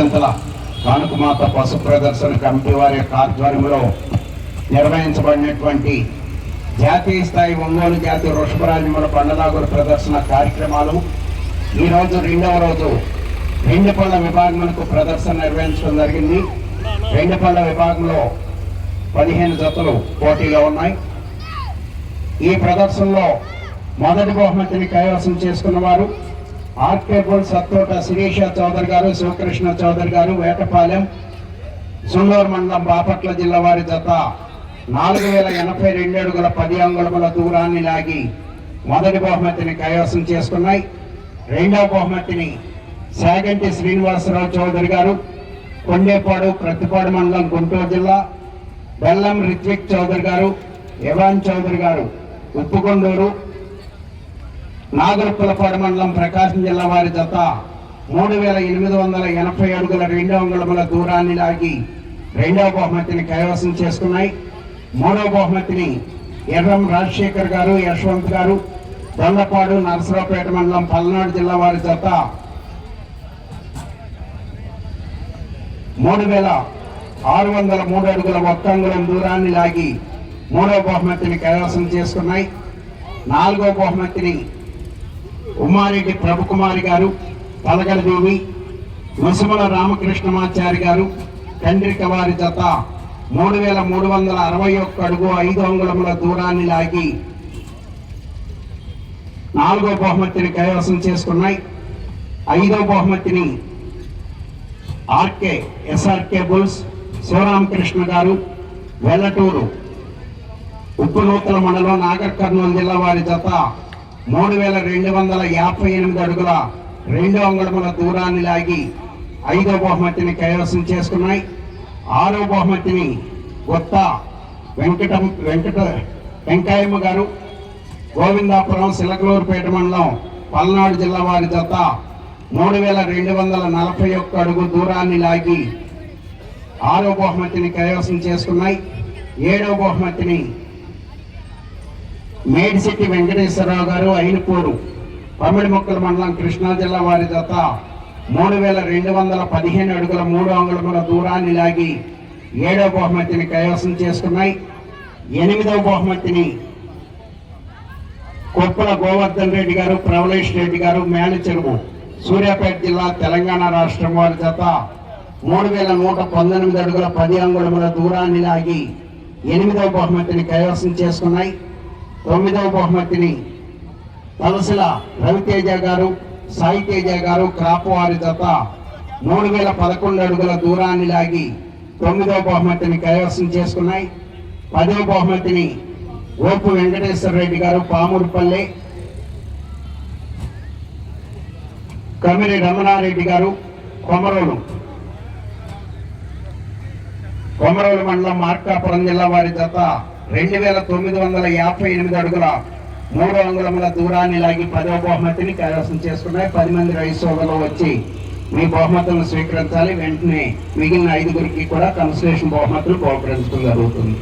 జంతుల కానుకమాత పశు ప్రదర్శన కమిటీ వారి యొక్క ఆధ్వర్యంలో నిర్వహించబడినటువంటి జాతీయ స్థాయి ఒంగోలు జాతీయ వృషభరాజముల పండలాగుల ప్రదర్శన కార్యక్రమాలు ఈరోజు రెండవ రోజు రెండు పళ్ళ విభాగములకు ప్రదర్శన నిర్వహించడం జరిగింది. రెండు పళ్ళ విభాగంలో 15 జతలు పోటీలో ఉన్నాయి. ఈ ప్రదర్శనలో మొదటి బహుమతిని కైవసం చేసుకున్న వారు ఆర్కేబుల్ సత్తోట శిరీష చౌదరి గారు, శివకృష్ణ చౌదరి గారు, వేటపాలెం, సుండూరు మండలం, బాపట్ల జిల్లా వారి జత 4082 అడుగుల 10 అంగుళముల దూరాన్ని లాగి మొదటి బహుమతిని కైవసం చేసుకున్నాయి. రెండవ బహుమతిని సాగంటి శ్రీనివాసరావు చౌదరి గారు, కొండేపాడు, ప్రతిపాడు మండలం, గుంటూరు జిల్లా, బెల్లం రిత్విక్ చౌదరి గారు, యవాన్ చౌదరి గారు, ఉప్పుకొండూరు, నాగరపులపాడు మండలం, ప్రకాశం జిల్లా వారి జత 3880 అడుగుల 2 అంగుళముల దూరాన్ని లాగి రెండవ బహుమతిని కైవసం చేసుకున్నాయి. మూడవ బహుమతిని ఎర్రం రాజశేఖర్ గారు, యశ్వంత్ గారు, దొల్లపాడు, నరసరావుపేట మండలం, పల్నాడు జిల్లా వారి జత 3603 అడుగుల 1 అంగుళం దూరాన్ని లాగి మూడవ బహుమతిని కైవసం చేసుకున్నాయి. నాలుగవ బహుమతిని ఉమారెడ్డి ప్రభుకుమారి గారు, పలగలదేవి, ముసుమల రామకృష్ణమాచారి గారు, కండ్రిక వారి జత 3361 అడుగు 5 అంగుళముల దూరాన్ని లాగి నాలుగో బహుమతిని కైవసం చేసుకున్నాయి. ఐదవ బహుమతిని ఎస్ఆర్కే బుల్స్ శివరామకృష్ణ గారు, వెల్లటూరు, ఉప్పునూతల మండలం, నాగర్ కర్నూలు జిల్లా వారి జత 3258 అడుగుల 2 అంగుళముల దూరాన్ని లాగి ఐదవ బహుమతిని కైవసం చేసుకున్నాయి. ఆరవ బహుమతిని కొత్త వెంకయ్యమ్మ గారు, గోవిందాపురం, సిలకలూరుపేట మండలం, పల్నాడు జిల్లా వారి జత 3241 అడుగు దూరాన్ని లాగి ఆరవ బహుమతిని కైవసం చేసుకున్నాయి. ఏడవ బహుమతిని మేడిశెట్టి వెంకటేశ్వరరావు గారు, అయినపూరు, పమిడిమొక్కల మండలం, కృష్ణా జిల్లా వారి జత 3215 అడుగుల 3 అంగుళముల దూరాన్ని లాగి ఏడవ బహుమతిని కైవసం చేసుకున్నాయి. ఎనిమిదవ బహుమతిని కొప్పల గోవర్ధన్ రెడ్డి గారు, ప్రవలేష్ రెడ్డి గారు, మేనచెరువు, సూర్యాపేట జిల్లా, తెలంగాణ రాష్ట్రం వారి జత 3119 అడుగుల 10 అంగుళముల దూరాన్ని లాగి ఎనిమిదవ బహుమతిని కైవసం చేసుకున్నాయి. తొమ్మిదవ బహుమతిని తలసిల రవితేజ గారు, సాయితేజ గారు, క్రాపు వారి జత 3011 అడుగుల దూరాన్ని లాగి 9వ బహుమతిని కైవసం చేసుకున్నాయి. 10వ బహుమతిని ఓపు వెంకటేశ్వర రెడ్డి గారు, పామూరుపల్లి, కమిరి రమణారెడ్డి గారు, కొమరోలు మండలం, మార్కాపురం జిల్లా వారి జత 2958 అడుగుల 3 అంగుళముల దూరాన్ని లాగి 10వ బహుమతిని కైవసం చేసుకున్నాయి. 10 మంది రైతు సోదరులు వచ్చి మీ బహుమతులను స్వీకరించాలి. వెంటనే మిగిలిన 5గురికి కూడా కన్సలేషన్ బహుమతులు బహుకరించడం జరుగుతుంది.